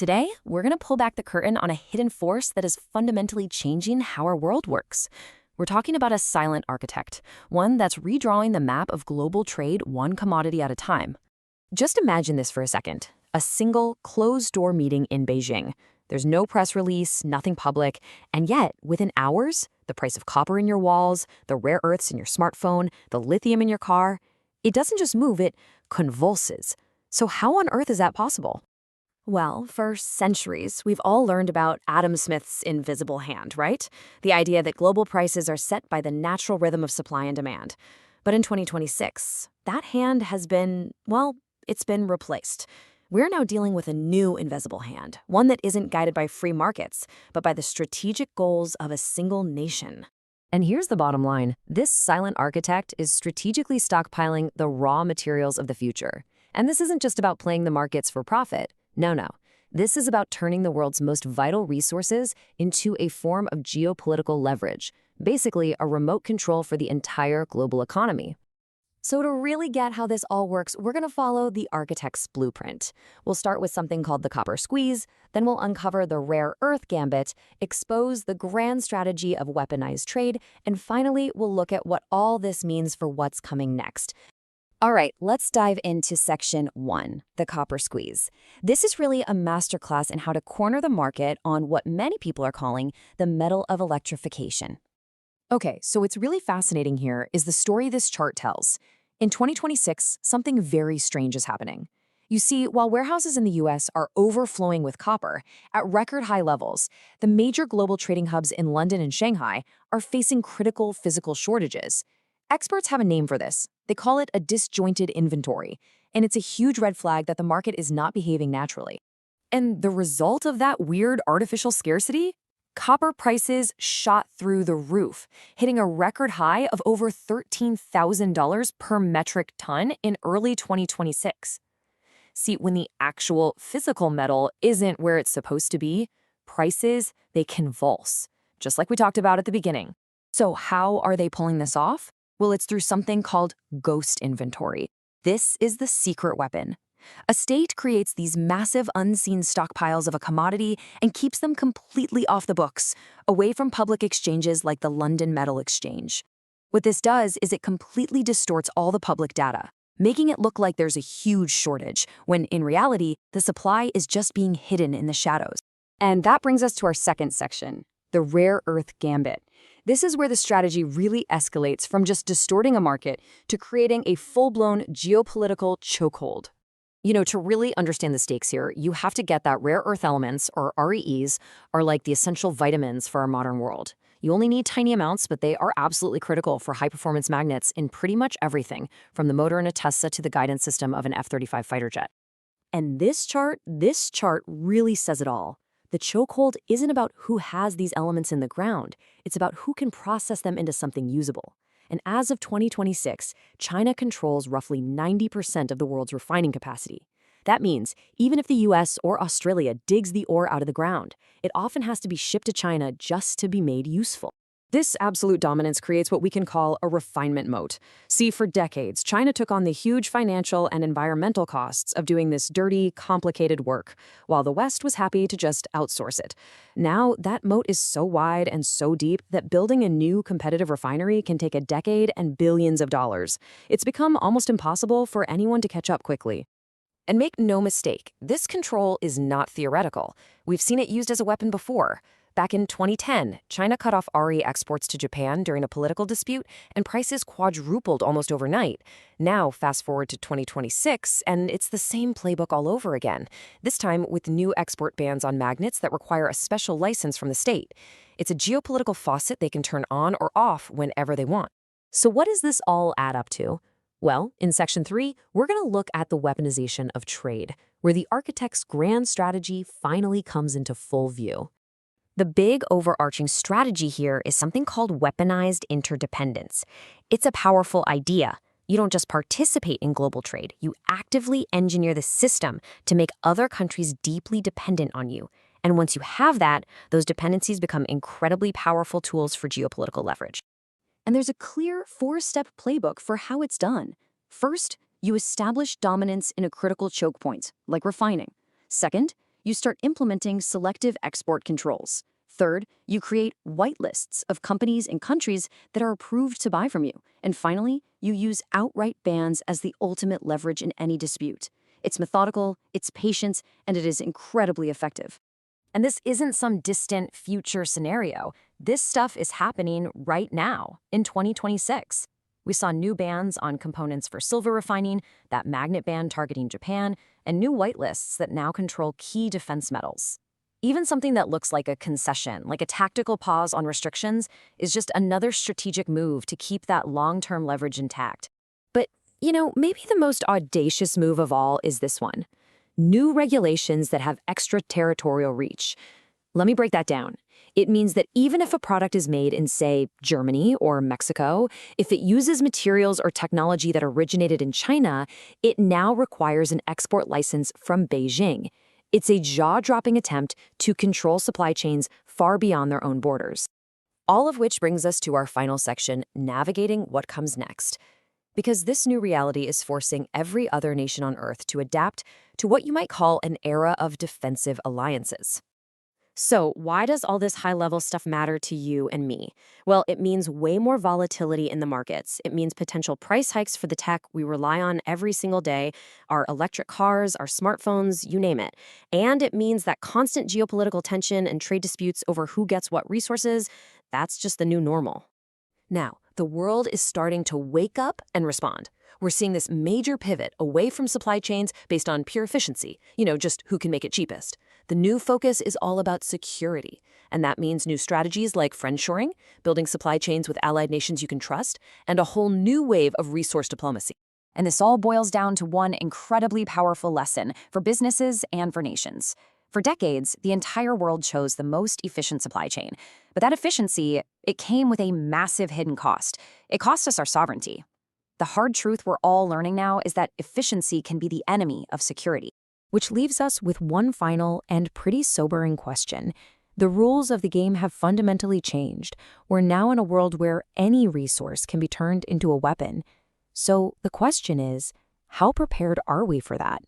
Today, we're going to pull back the curtain on a hidden force that is fundamentally changing how our world works. We're talking about a silent architect, one that's redrawing the map of global trade one commodity at a time. Just imagine this for a second. A single, closed-door meeting in Beijing. There's no press release, nothing public, and yet, within hours, the price of copper in your walls, the rare earths in your smartphone, the lithium in your car, it doesn't just move, it convulses. So how on earth is that possible? Well, for centuries, we've all learned about Adam Smith's invisible hand, right? The idea that global prices are set by the natural rhythm of supply and demand. But in 2026, that hand has been, well, it's been replaced. We're now dealing with a new invisible hand, one that isn't guided by free markets, but by the strategic goals of a single nation. And here's the bottom line. This silent architect is strategically stockpiling the raw materials of the future. And this isn't just about playing the markets for profit. No. This is about turning the world's most vital resources into a form of geopolitical leverage, basically a remote control for the entire global economy. So to really get how this all works, we're going to follow the architect's blueprint. We'll start with something called the copper squeeze, then we'll uncover the rare earth gambit, expose the grand strategy of weaponized trade, and finally, we'll look at what all this means for what's coming next. All right, let's dive into section 1, the copper squeeze. This is really a masterclass in how to corner the market on what many people are calling the metal of electrification. Okay, so what's really fascinating here is the story this chart tells. In 2026, something very strange is happening. You see, while warehouses in the US are overflowing with copper at record high levels, the major global trading hubs in London and Shanghai are facing critical physical shortages. Experts have a name for this. They call it a disjointed inventory, and it's a huge red flag that the market is not behaving naturally. And the result of that weird artificial scarcity? Copper prices shot through the roof, hitting a record high of over $13,000 per metric ton in early 2026. See, when the actual physical metal isn't where it's supposed to be, prices, they convulse, just like we talked about at the beginning. So how are they pulling this off? Well, it's through something called ghost inventory. This is the secret weapon. A state creates these massive unseen stockpiles of a commodity and keeps them completely off the books, away from public exchanges like the London Metal Exchange. What this does is it completely distorts all the public data, making it look like there's a huge shortage, when in reality, the supply is just being hidden in the shadows. And that brings us to our second section, the rare earth gambit. This is where the strategy really escalates from just distorting a market to creating a full-blown geopolitical chokehold. You know, to really understand the stakes here, you have to get that rare earth elements, or REEs, are like the essential vitamins for our modern world. You only need tiny amounts, but they are absolutely critical for high-performance magnets in pretty much everything, from the motor in a Tesla to the guidance system of an F-35 fighter jet. And this chart really says it all. The chokehold isn't about who has these elements in the ground. It's about who can process them into something usable. And as of 2026, China controls roughly 90% of the world's refining capacity. That means even if the US or Australia digs the ore out of the ground, it often has to be shipped to China just to be made useful. This absolute dominance creates what we can call a refinement moat. See, for decades, China took on the huge financial and environmental costs of doing this dirty, complicated work, while the West was happy to just outsource it. Now, that moat is so wide and so deep that building a new competitive refinery can take a decade and billions of dollars. It's become almost impossible for anyone to catch up quickly. And make no mistake, this control is not theoretical. We've seen it used as a weapon before. Back in 2010, China cut off RE exports to Japan during a political dispute, and prices quadrupled almost overnight. Now, fast forward to 2026, and it's the same playbook all over again, this time with new export bans on magnets that require a special license from the state. It's a geopolitical faucet they can turn on or off whenever they want. So what does this all add up to? Well, in Section 3, we're going to look at the weaponization of trade, where the architect's grand strategy finally comes into full view. The big overarching strategy here is something called weaponized interdependence. It's a powerful idea. You don't just participate in global trade, you actively engineer the system to make other countries deeply dependent on you. And once you have that, those dependencies become incredibly powerful tools for geopolitical leverage. And there's a clear 4-step playbook for how it's done. First, you establish dominance in a critical choke point, like refining. Second, you start implementing selective export controls. Third, you create whitelists of companies and countries that are approved to buy from you. And finally, you use outright bans as the ultimate leverage in any dispute. It's methodical, it's patient, and it is incredibly effective. And this isn't some distant future scenario. This stuff is happening right now, in 2026. We saw new bans on components for silver refining, that magnet ban targeting Japan, and new whitelists that now control key defense metals. Even something that looks like a concession, like a tactical pause on restrictions, is just another strategic move to keep that long-term leverage intact. But, maybe the most audacious move of all is this one. New regulations that have extraterritorial reach. Let me break that down. It means that even if a product is made in, say, Germany or Mexico, if it uses materials or technology that originated in China, it now requires an export license from Beijing. It's a jaw-dropping attempt to control supply chains far beyond their own borders. All of which brings us to our final section, navigating what comes next. Because this new reality is forcing every other nation on Earth to adapt to what you might call an era of defensive alliances. So, why does all this high-level stuff matter to you and me? Well, it means way more volatility in the markets. It means potential price hikes for the tech we rely on every single day, our electric cars, our smartphones, you name it. And it means that constant geopolitical tension and trade disputes over who gets what resources, that's just the new normal. Now, the world is starting to wake up and respond. We're seeing this major pivot away from supply chains based on pure efficiency, just who can make it cheapest. The new focus is all about security, and that means new strategies like friendshoring, building supply chains with allied nations you can trust, and a whole new wave of resource diplomacy. And this all boils down to one incredibly powerful lesson for businesses and for nations. For decades, the entire world chose the most efficient supply chain. But that efficiency, it came with a massive hidden cost. It cost us our sovereignty. The hard truth we're all learning now is that efficiency can be the enemy of security. Which leaves us with one final and pretty sobering question. The rules of the game have fundamentally changed. We're now in a world where any resource can be turned into a weapon. So the question is, how prepared are we for that?